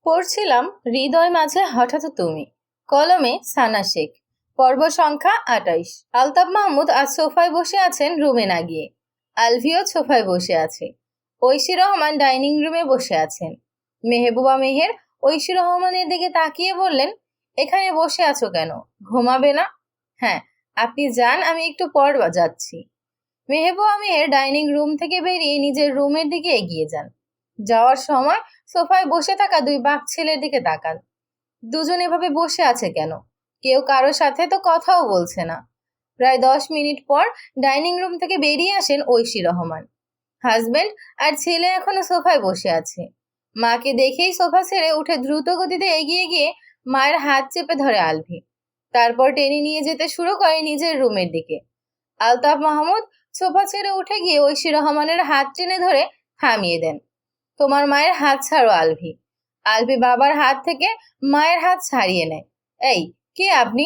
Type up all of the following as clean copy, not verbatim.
পড়ছিলাম হৃদয় মাঝে হঠাৎ তুমি, কলমে সানা শেখ। পর্ব সংখ্যা ২৮। আলতাব মাহমুদ আজ সোফায় বসে আছেন রুমে না গিয়ে। আলভিও সোফায় বসে আছে। ঐশী রহমান ডাইনিং রুমে বসে আছেন। মেহবুবা মেহের ঐশী রহমানের দিকে তাকিয়ে বললেন, এখানে বসে আছো কেন? ঘুমাবে না? হ্যাঁ, আপনি যান, আমি একটু পর যাচ্ছি। মেহবুবা মেহের ডাইনিং রুম থেকে বেরিয়ে নিজের রুমের দিকে এগিয়ে যান। যাওয়ার সময় সোফায় বসে থাকা দুই বাপ ছেলের দিকে তাকান। দুজন এভাবে বসে আছে কেন? কেউ কারোর সাথে তো কথাও বলছে না। প্রায় 10 মিনিট পর ডাইনিং রুম থেকে বেরিয়ে আসেন ঐশী রহমান। হাজবেন্ড আর ছেলে এখনো সোফায় বসে আছে। মাকে দেখেই সোফা ছেড়ে উঠে দ্রুত গতিতে এগিয়ে গিয়ে মায়ের হাত চেপে ধরে আলভি। তারপর টেনে নিয়ে যেতে শুরু করে নিজের রুমের দিকে। আলতাফ মাহমুদ সোফা ছেড়ে উঠে গিয়ে ঐশী রহমানের হাত টেনে ধরে থামিয়ে দেন। তোমার মায়ের হাত ছাড়ো আলভি। আলভি বাবার হাত থেকে মায়ের হাত ছাড়িয়ে নেয়। এই, কে আপনি?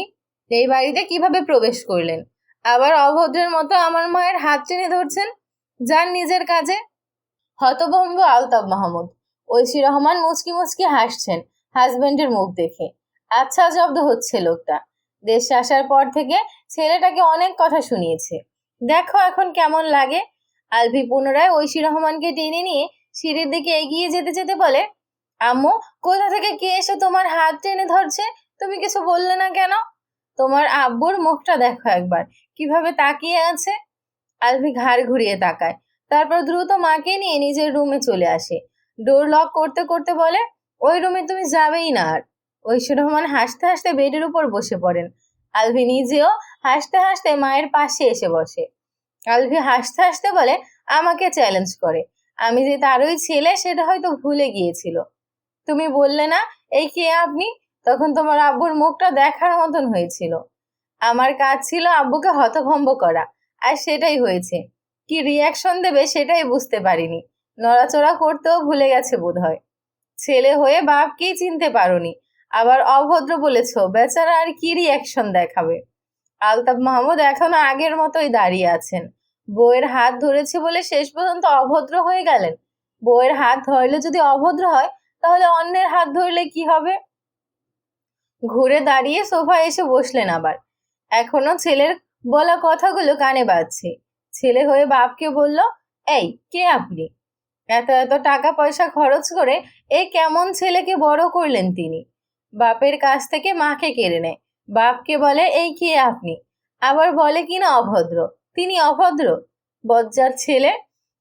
এই বাড়িতে কিভাবে প্রবেশ করলেন? আবার অভদ্রের মতো আমার মায়ের হাত টেনে ধরছেন। যান নিজের কাজে। হতভম্ব আলতাফ মাহমুদ। ঐশী রহমান মুচকি মুচকি হাসছেন হাজবেন্ডের মুখ দেখে। আচ্ছা জব্দ হচ্ছে লোকটা। দেশে আসার পর থেকে ছেলেটাকে অনেক কথা শুনিয়েছে। দেখো এখন কেমন লাগে। আলভি পুনরায় ঐশী রহমানকে টেনে নিয়ে সিঁড়ির দিকে এগিয়ে যেতে যেতে বলে, আম্মু, কোথা থেকে কে এসে তোমার হাত টেনে ধরছে? তুমি কিছু বললে না কেন? তোমার আব্বুর মুখটা দেখো একবার, কিভাবে তাকিয়ে আছে। আলভি ঘাড় ঘুরিয়ে তাকায়, তারপর দ্রুত মাকে নিয়ে নিজের রুমে চলে আসে। ডোর লক করতে করতে বলে, ওই রুমে তুমি যাবেই না আর। ঐশী রহমান হাসতে হাসতে বেডের উপর বসে পড়েন। আলভি নিজেও হাসতে হাসতে মায়ের পাশে এসে বসে। আলভি হাসতে হাসতে বলে, আমাকে চ্যালেঞ্জ করে। আমি যে তারই ছেলে সেটা হয়তো ভুলে গিয়েছিল। তুমি বললে না, এই কে আপনি? তখন তোমার আব্বুর মুখটা দেখার মতন হয়েছিল। আমার কাজ ছিল আব্বুকে হতভম্ব করা, আর সেটাই হয়েছে। কি রিয়াকশন দেবে সেটাই বুঝতে পারিনি। নড়াচড়া করতেও ভুলে গেছে বোধহয়। ছেলে হয়ে বাপকেই চিনতে পারোনি, আবার অভদ্র বলেছ। বেচারা আর কি রিয়াকশন দেখাবে? আলতাফ মাহমুদ এখনো আগের মতোই দাঁড়িয়ে আছেন। বউয়ের হাত ধরেছে বলে শেষ পর্যন্ত অভদ্র হয়ে গেলেন। বউয়ের হাত ধরলে যদি অভদ্র হয়, তাহলে অন্যের হাত ধরলে কি হবে? ঘুরে দাঁড়িয়ে সোফায় এসে বসলেন আবার। এখনো ছেলের বলা কথাগুলো কানে বাজছে। ছেলে হয়ে বাপকে বলল, এই, কে আপনি? এত এত টাকা পয়সা খরচ করে এ কেমন ছেলেকে বড় করলেন তিনি? বাপের কাছ থেকে মাকে কেড়ে নেয়। বাপকে বলে, এই কে আপনি? আবার বলে কিনা অভদ্র। তিনি অভদ্র? বজ্জার ছেলে।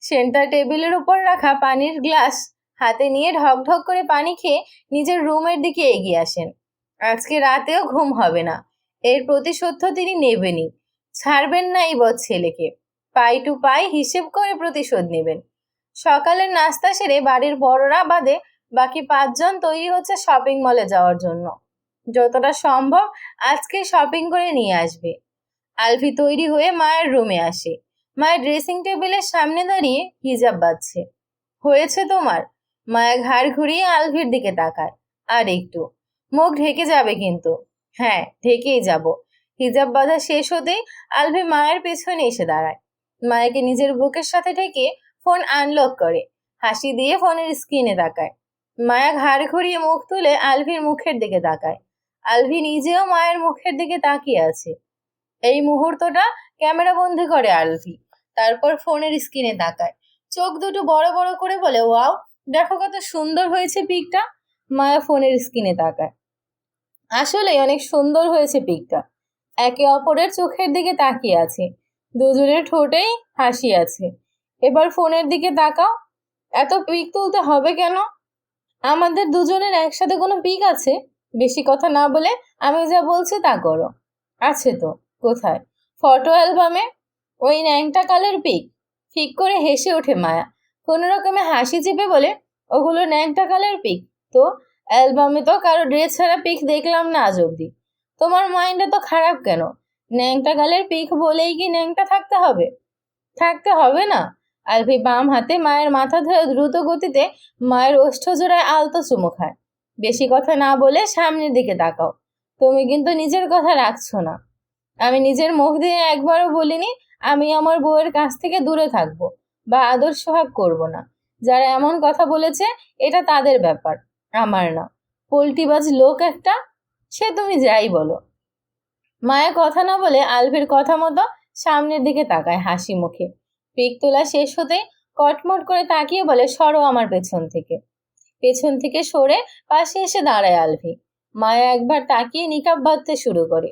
সেন্টার টেবিলের উপর রাখা পানির গ্লাস হাতে নিয়ে ঢক ঢক করে পানি খেয়ে নিজের রুমের দিকে এগিয়ে আসেন। আজকে রাতেও ঘুম হবে না। এর প্রতিশোধ তিনি নেবেনই। ছাড়বেন না এই বদ ছেলেকে। পাই টু পাই হিসেব করে প্রতিশোধ নেবেন। সকালের নাস্তা সেরে বাড়ির বড়রা বাদে বাকি 5জন তৈরি হচ্ছে শপিং মলে যাওয়ার জন্য। যতটা সম্ভব আজকে শপিং করে নিয়ে আসবে। আলভি তৈরি হয়ে মায়ের রুমে আসে। মায়ের ড্রেসিং টেবিলের সামনে দাঁড়িয়ে হিজাব বাঁধছে। হয়েছে তোমার? মায়া ঘাড় ঘুরিয়ে আলভির দিকে তাকায়। আর একটু। মুখ ঢেকে যাবে কিন্তু। হ্যাঁ, ঢেকেই যাব। হিজাব বাঁধা শেষ হতেই আলভি মায়ের পেছনে এসে দাঁড়ায়। মায়াকে নিজের বুকের সাথে ঢেকে ফোন আনলক করে। হাসি দিয়ে ফোনের স্ক্রিনে তাকায়। মায়া ঘাড় ঘুরিয়ে মুখ তুলে আলভির মুখের দিকে তাকায়। আলভি নিজেও মায়ের মুখের দিকে তাকিয়ে আছে। এই মুহূর্তটা ক্যামেরা বন্দি করে আলভি। তারপর ফোনের স্ক্রিনে তাকায়। চোখ দুটো বড় বড় করে বলে, ওয়াও, দেখো কত সুন্দর হয়েছে পিকটা। মায়া ফোনের স্ক্রিনে তাকায়। আসলে অনেক সুন্দর হয়েছে পিকটা। একে অপরের চোখের দিকে তাকিয়ে আছে। দুজনের ঠোঁটেই হাসি আছে। এবার ফোনের দিকে তাকাও। এত পিক তুলতে হবে কেন? আমাদের দুজনের একসাথে কোনো পিক আছে? বেশি কথা না বলে আমি যা বলছি তা করো। আছে তো। কোথায়? ফটো অ্যালবামে। ওই ন্যাংটা কালের পিক? ঠিক করে হেসে ওঠে মায়া। কোনো রকমে হাসি চেপে বলে, ওগুলো ন্যাংটা কালের পিক? তো অ্যালবামে তো কারো ড্রেস ছাড়া পিক দেখলাম না আজ অব্দি। তোমার মাইন্ডটা তো খারাপ কেন? ন্যাংটা কালের পিক বলেই কি ন্যাংটা থাকতে হবে? থাকতে হবে না। আলভি বাম হাতে মায়ের মাথা ধরে দ্রুত গতিতে মায়ের ওষ্ঠ জোড়ায় আলতো চুমু খায়। বেশি কথা না বলে সামনের দিকে তাকাও। তুমি কিন্তু নিজের কথা রাখছো না। আমি নিজের মুখ দিয়ে একবারও বলিনি আমি আমার বউয়ের কাছ থেকে দূরে থাকবো বা আদর সোহাগ করবো না। যারা এমন কথা বলেছে এটা তাদের ব্যাপার। আমার না, পোল্টিবাজ লোক একটা। সে তুমি যাই বলো। মায়া কথা না বলে আলভির কথা মতো সামনের দিকে তাকায় হাসি মুখে। পিক তোলা শেষ হতেই কটমট করে তাকিয়ে বলে, সরো আমার পেছন থেকে। পেছন থেকে সরে পাশে এসে দাঁড়ায় আলভি। মায়া একবার তাকিয়ে নিকাব বাঁধতে শুরু করে।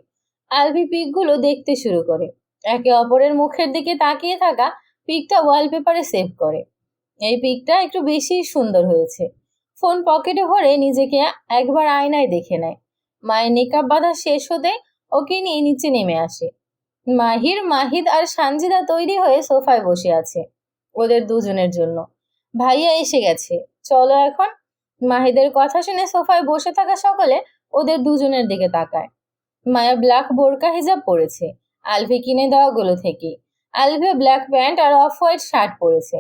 আলভি পিকগুলো দেখতে শুরু করে। একে অপরের মুখের দিকে তাকিয়ে থাকা পিকটা ওয়ালপেপারে সেভ করে। এই পিকটা একটু বেশি সুন্দর হয়েছে। ফোন পকেটে ভরে নিজেকে একবার আয়নায় দেখে নেয়। মায়ের নিকাব বাঁধা শেষ হতে ওকে নিয়ে নিচে নেমে আসে। মাহির, মাহিদ আর সানজিদা তৈরি হয়ে সোফায় বসে আছে ওদের দুজনের জন্য। ভাইয়া এসে গেছে, চলো এখন। মাহিদের কথা শুনে সোফায় বসে থাকা সকলে ওদের দুজনের দিকে তাকায়। মায়া ব্ল্যাক বোরকা হিজাব পরেছে আলভি কিনে দেওয়াগুলো থেকে। আলভি ব্ল্যাক প্যান্ট আর অফ হোয়াইট শার্ট পরেছে।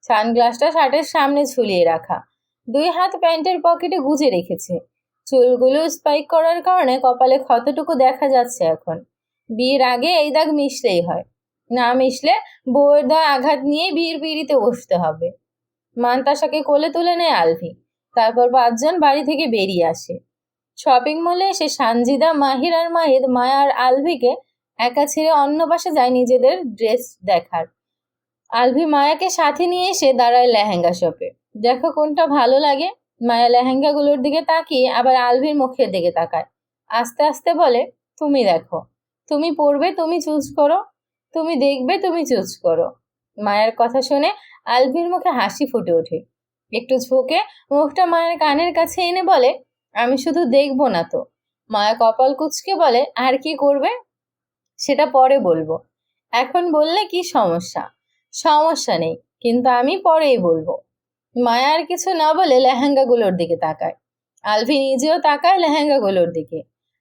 সানগ্লাসটা শার্টের সামনে ঝুলিয়ে রাখা। দুই হাত প্যান্টের পকেটে গুজে রেখেছে। চুলগুলো স্পাইক করার কারণে কপালে ক্ষতটুকু দেখা যাচ্ছে এখন। বিয়ের আগে এই দাগ মিশলেই হয়, না মিশলে বউয়ের দাগ আঘাত নিয়ে বিয়ের পিঁড়িতে বসতে হবে। মান্তাসাকে কোলে তুলে নেয় আলভি। তারপর 5 জন বাড়ি থেকে বেরিয়ে আসে। শপিং মলে এসে সানজিদা, মাহির আর মাহিদ মায়া আর আলভিকে একা ছেড়ে অন্য পাশে যায় নিজেদের ড্রেস দেখার। আলভি মায়াকে সাথে নিয়ে এসে দাঁড়ায় লেহেঙ্গা শপে। দেখো কোনটা ভালো লাগে। মায়া লেহেঙ্গাগুলোর দিকে তাকিয়ে আবার আলভির মুখের দিকে তাকায়। আস্তে আস্তে বলে, তুমি দেখো, তুমি পরবে, তুমি চুজ করো, তুমি দেখবে, তুমি চুজ করো। মায়ের কথা শুনে আলভির মুখে হাসি ফুটে ওঠে। একটু ঝুঁকে মুখটা মায়ের কানের কাছে এনে বলে, আমি শুধু দেখবো না তো। মায়া কপাল কুঁচকে বলে, আর কি করবে সেটা পরে বলবো, এখন বললে কি সমস্যা? সমস্যা নেই, কিন্তু আমি পরেই বলবো। মায়া আর কিছু না বলে লেহেঙ্গাগুলোর দিকে তাকায়। আলভি নিজেও তাকায় লেহেঙ্গাগুলোর দিকে।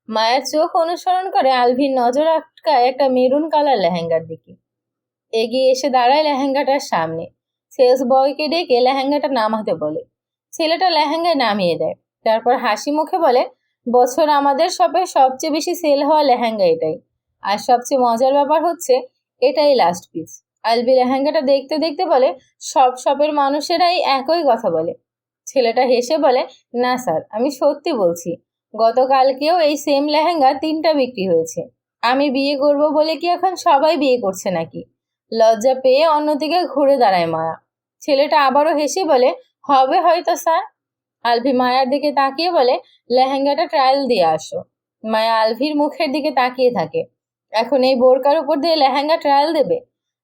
মায়ের চোখ অনুসরণ করে আলভির নজর আটকায় একটা মেরুন কালার লেহেঙ্গার দিকে। এগিয়ে এসে দাঁড়ায় লেহেঙ্গাটার সামনে। সেলস বয়কে ডেকে লেহেঙ্গাটা নামাতে বলে। ছেলেটা লেহেঙ্গায় নামিয়ে দেয়। তারপর হাসি মুখে বলে, বছর আমাদের শপে সবচেয়ে বেশি সেল হওয়া লেহেঙ্গা এটাই। আর সবচেয়ে মজার ব্যাপার হচ্ছে এটাই লাস্ট পিস। আলভি লেহেঙ্গাটা দেখতে দেখতে বলে, সব শপের মানুষেরাই একই কথা বলে। ছেলেটা হেসে বলে, না স্যার, আমি সত্যি বলছি, গতকালকেও এই সেম লেহেঙ্গা 3টা বিক্রি হয়েছে। আমি বিয়ে করব বলে কি এখন সবাই বিয়ে করছে নাকি? লজ্জা পেয়ে অন্যদিকে ঘুরে দাঁড়ায় মায়া। ছেলেটা আবারও হেসে বলে, হবে হয়তো স্যার। আলভি মায়ার দিকে তাকিয়ে বলে, লেহেঙ্গাটা ট্রায়াল দিয়ে আসো। মায়া আলভির মুখের দিকে তাকিয়ে থাকে। এখন এই বোরকার উপর দিয়ে লেহেঙ্গা ট্রায়াল দেবে?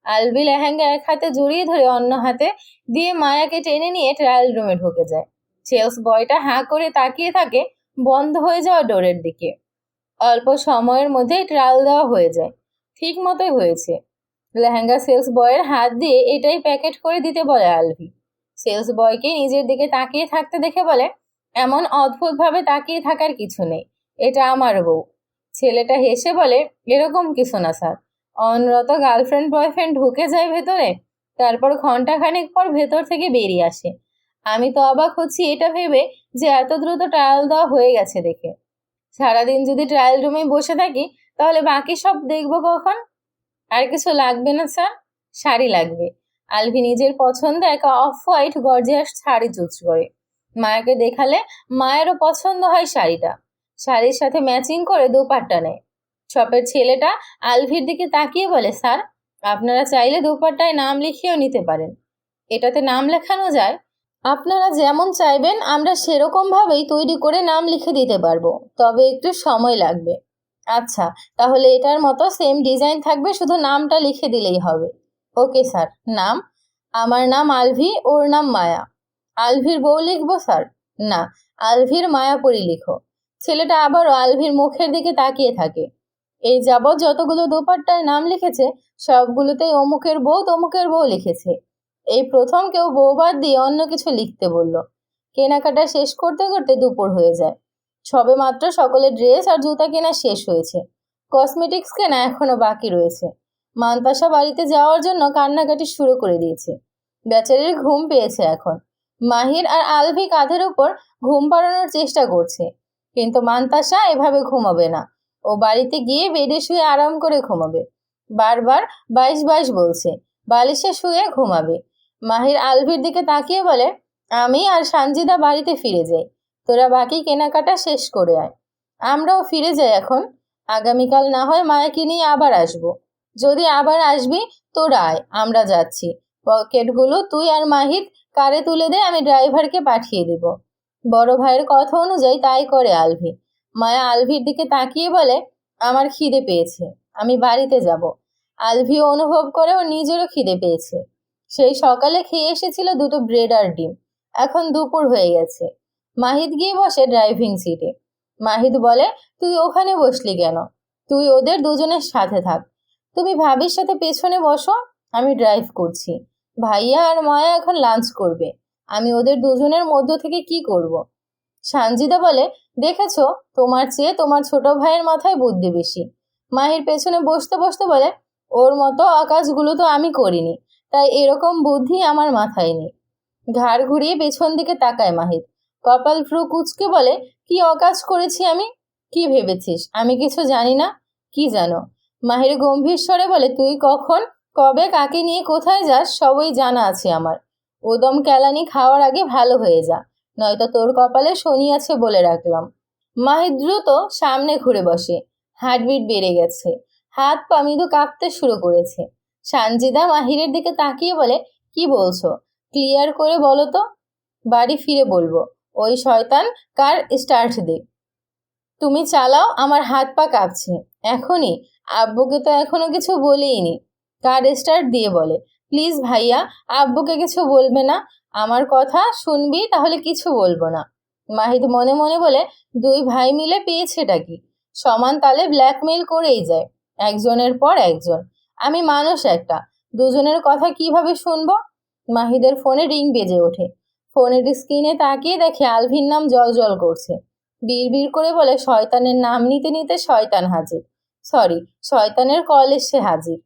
আলভি লেহেঙ্গা এক হাতে জড়িয়ে ধরে অন্য হাতে দিয়ে মায়াকে টেনে নিয়ে ট্রায়াল রুমে ঢুকে যায়। সেলস বয়টা হাঁ করে তাকিয়ে থাকে বন্ধ হয়ে যাওয়া ডোরের দিকে। অল্প সময়ের মধ্যেই ট্রায়াল দেওয়া হয়ে যায়। ঠিক মতোই হয়েছে। লেহেঙ্গা সেলস বয়ের হাত দিয়ে এটাই প্যাকেট করে দিতে বলে আলভি। সেলস বয়কে নিজের দিকে তাকিয়ে থাকতে দেখে বলে, এমন অদ্ভুতভাবে তাকিয়ে থাকার কিছু নেই, এটা আমার বউ। ছেলেটা হেসে বলে, এরকম কিছু না স্যার। অনরত গার্লফ্রেন্ড বয়ফ্রেন্ড ঢুকে যায় ভেতরে, তারপর ঘন্টাখানেক পর ভেতর থেকে বেরিয়ে আসে। আমি তো অবাক হচ্ছি এটা ভেবে যে এত দ্রুত ট্রায়াল দেওয়া হয়ে গেছে দেখে। সারাদিন যদি ট্রায়াল রুমে বসে থাকি তাহলে বাকি সব দেখবো কখন? আর কিছু লাগবে না স্যার? শাড়ি লাগবে। আলভি নিজের পছন্দ এক off white gorgeous sari choose করে। মায়াকে দেখালে মায়েরও পছন্দ হয় শাড়িটা। শাড়ির সাথে ম্যাচিং করে দোপাট্টা নেয়। শপের ছেলেটা আলভির দিকে তাকিয়ে বলে, স্যার, আপনারা চাইলে দোপাট্টায় নাম লিখিয়েও নিতে পারেন। এটাতে নাম লেখানো যায়? আপনারা যেমন চাইবেন আমরা সেরকম ভাবেই তৈরি করে নাম লিখে দিতে পারবো, তবে একটু সময় লাগবে। আচ্ছা, তাহলে এটার মতো সেম ডিজাইন থাকবে, শুধু নামটা লিখে দিলেই হবে। Okay sir. নাম? আমার নাম আলভি, ওর নাম মায়া। আলভির বউ লিখবো স্যার? না, আলভির মায়াপরি লিখো। ছেলেটা আবারও আলভির মুখের দিকে তাকিয়ে থাকে। এই যাবৎ যতগুলো দোপাট্টায় নাম লিখেছে সবগুলোতেই অমুকের বউ তমুকের বউ লিখেছে। এই প্রথম কেউ বউ বাদ দিয়ে অন্য কিছু লিখতে বলল। কেনাকাটা শেষ করতে করতে দুপুর হয়ে যায়। সবে মাত্র সকলের ড্রেস আর জুতা কেনা শেষ হয়েছে। কসমেটিক্স কেনা এখনো বাকি রয়েছে। মান্তাসা বাড়িতে যাওয়ার জন্য কান্নাকাটি শুরু করে দিয়েছে। বেচারির ঘুম পেয়েছে এখন। মাহির আর আলভি কাঁধের উপর ঘুম পাড়ানোর চেষ্টা করছে, কিন্তু মান্তাসা এভাবে ঘুমাবে না। ও বাড়িতে গিয়ে বেডে শুয়ে আরাম করে ঘুমাবে। বারবার 22-22 বলছে, বালিশে শুয়ে ঘুমাবে। মাহির আলভির দিকে তাকিয়ে বলে, আমি আর সানজিদা বাড়িতে ফিরে যাই, তোরা বাকি কেনাকাটা শেষ করে আয়। আমরাও ফিরে যাই এখন। আগামীকাল না হয় মায়াকে নিয়ে আবার আসবো। যদি আবার আসবি তোরা আয়, আমরা যাচ্ছি। পকেটগুলো তুই আর মাহিদ কারে তুলে দে, আমি ড্রাইভারকে পাঠিয়ে দেব। বড় ভাইয়ের কথা অনুযায়ী তাই করে আলভি। মায়া আলভির দিকে তাকিয়ে বলে, আমার খিদে পেয়েছে, আমি বাড়িতে যাব। আলভিও অনুভব করে ওর নিজেরও খিদে পেয়েছে। সেই সকালে খেয়ে এসেছিল 2টো ব্রেড আর ডিম। এখন দুপুর হয়ে গেছে। মাহিদ গিয়ে বসে ড্রাইভিং সিটে। মাহিদ বলে, তুই ওখানে বসলি কেন? তুই ওদের দুজনের সাথে থাক। তুমি ভাবির সাথে পেছনে বসো, আমি ড্রাইভ করছি। ভাইয়া আর মায়া এখন লাঞ্চ করবে। আমি ওদের দুজনের মধ্য থেকে কি করব? সানজিদা বলে, দেখেছো, তোমার চেয়ে তোমার ছোট ভাইয়ের মাথায় বুদ্ধি বেশি। মাহির পেছনে বসতে বসতে বলে, ওর মতো আকাশগুলো তো আমি করিনি, তাই এরকম বুদ্ধি আমার মাথায় নেই। ঘাড় ঘুরিয়ে পেছন দিকে তাকায় মাহির। কপাল ফ্রু কুচকে বলে, কি অকাজ করেছি আমি? কি ভেবেছিস আমি কিছু জানি না? কি জানো? মাহির গম্ভীর স্বরে বলে, তুই কখন, কবে, কাকে নিয়ে কোথায় যাস সবই জানা আছে আমার। ওদম কেলানি খাওয়ার আগে ভালো হয়ে যা, নয়তো তোর কপালে শনি আছে বলে রাখলাম। মাহির দ্রুত সামনে ঘুরে বসে। হার্টবিট বেড়ে গেছে, হাত পা মৃদু কাঁপতে শুরু করেছে। সানজিদা মাহিরের দিকে তাকিয়ে বলে, কি বলছো? ক্লিয়ার করে বলো তো। বাড়ি ফিরে বলবো। ওই শয়তান কার স্টার্ট দে। তুমি চালাও, আমার হাত পা কাঁপছে এখনই। আব্বুকে তো এখনো কিছু বলেইনি। কার স্টার্ট দিয়ে বলে। প্লিজ ভাইয়া, আব্বুকে কিছু বলবে না। আমার কথা শুনবি, তাহলে কিছু বলবো না। মাহিদ মনে মনে বলে, দুই ভাই মিলে পেয়েছেটা কি? সমান তালে ব্ল্যাকমেইল করেই যায়, একজনের পর একজন। আমি মানুষ একটা, দুজনের কথা কিভাবে শুনবো? মাহিদের ফোনে রিং বেজে ওঠে। ফোনের স্ক্রিনে তাকিয়ে দেখে আলভির নাম জল করছে। বিড়বিড় করে বলে, শয়তানের নাম নিতে নিতে শয়তান হাজির। সরি, শয়তানের কল এসে হাজির।